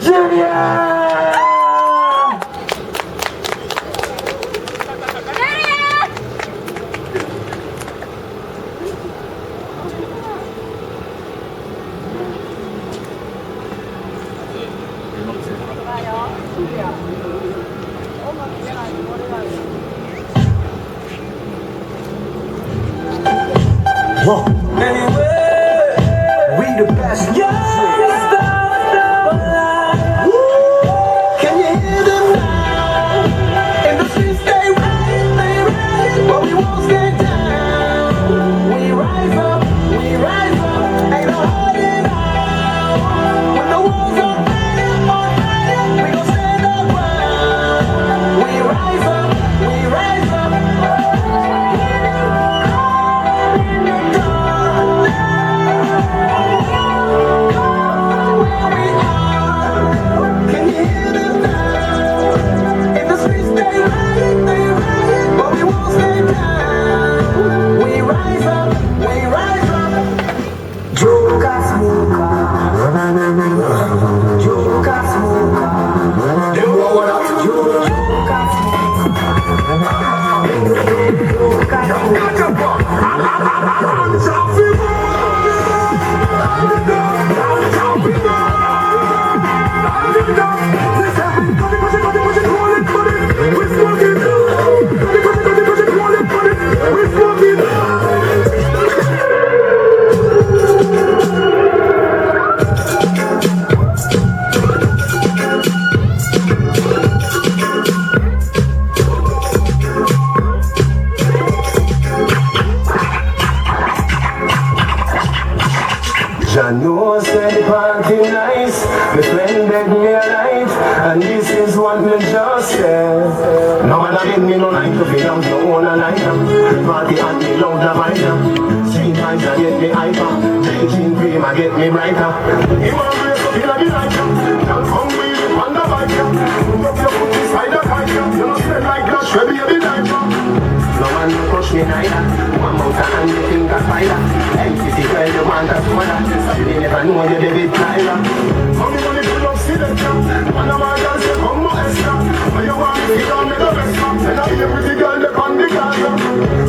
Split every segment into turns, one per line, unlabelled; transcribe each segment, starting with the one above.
ジュニアWe the best music. Can you hear them now? In the streets they rise, but we won't stay down. We rise up, ain't no hiding out. When the walls are fire, we gon' stand our ground. We rise up. I know said the party nice, my friend begged me a light, and this is what me just said. No one give me no light to be out, no one a lighter. Party and me loud a biter. Street lights a get me hyper, drinking cream a get me brighter. You want to race up in the lighter, don't come with it on the biker. Put up your foot beside the biker, you don't stay like that, should be a bit lighter. No one will push me neither. One more time you think a spider. Empty girl you want a smaller. You never know you're the big Tyler. Come in on the full of selector. One of my girls say come more extra. When you want me to make the best man. And I hear pretty girl they on the Gaza.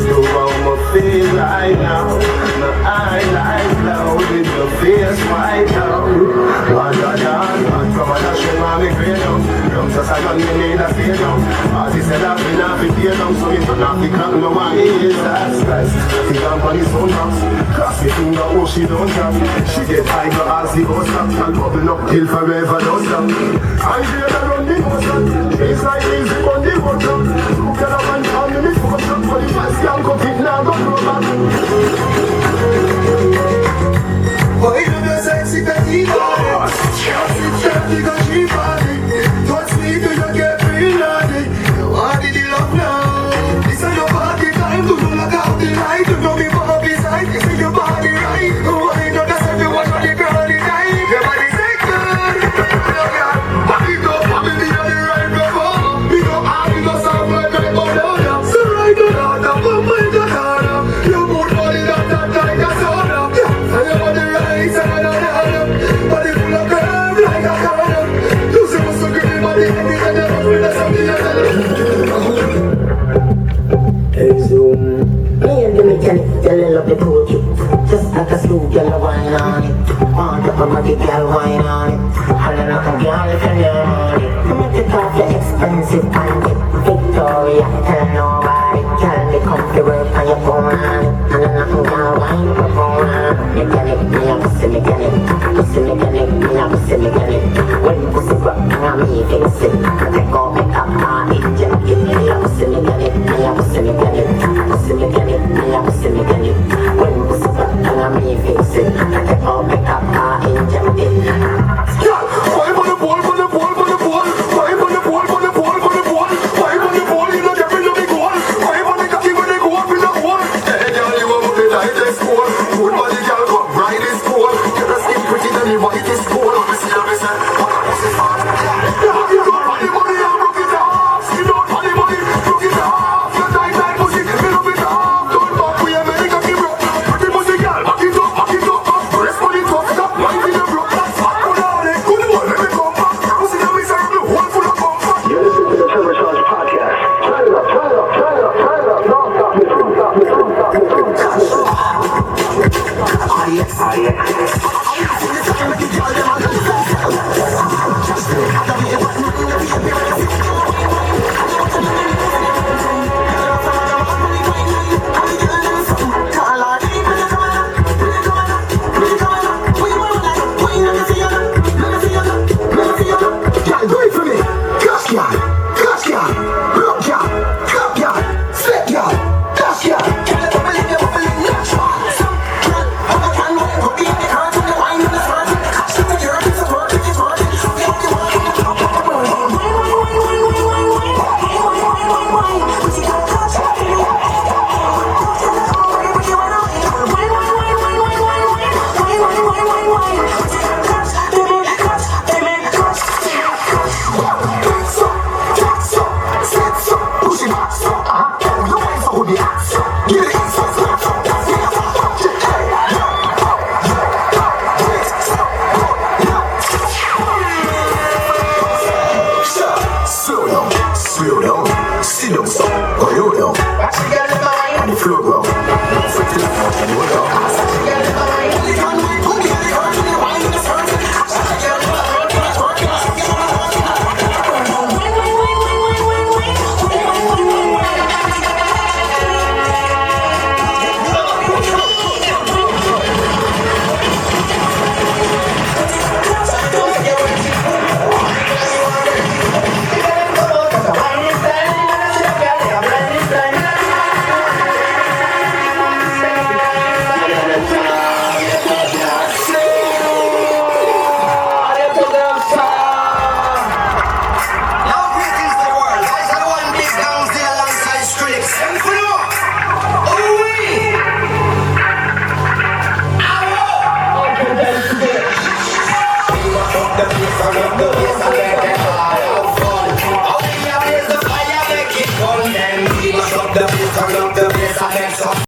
You want me feel right now. My eyelids clouded, your face white out. One of them, come on, show me great down. From just a gun me need a stay down. As he said I've been off the tear down. So it's not the clock, no one is that stress. She jump on his own box. Cross the finger, oh she don't drop. She get high, go as he goes up. And bubble up till forever, don't stop. I hear her run the motion. It's like easy on the water. Who can have one time in the motion? For the fast young cut it now, go through back. Boy, you know sexy petty body. It's empty cause she body. Touch me till you get free naughty. You want it, you love now. This is your party time. Do you look out the light? You know me from up beside. This is your body right. Why not just everyone on the girl the night? Your body say good. Body go, family on the right before. We go hard, we go soft like I go down. So right go down, pump my gun. You move body that like a soda. And your body right side on the other. Body full of curve like a corner. You say what's so good, body and the other. With us on the other. Hey Zoom. Me and the mechanic, the little of the cool kid. Just like a slow girl wine on it. On top of my girl wine on it. Hollering up a girl if you know it. I'm gonna take off the expensive panty. Victoria, tell nobody. Tell me come to work on your phone on it. And I'm not gonna wine up a phone on it. Mechanic, me a pussy mechanic. Pussy mechanic, me a pussy mechanic. When pussy rock, I'm me fix it. I take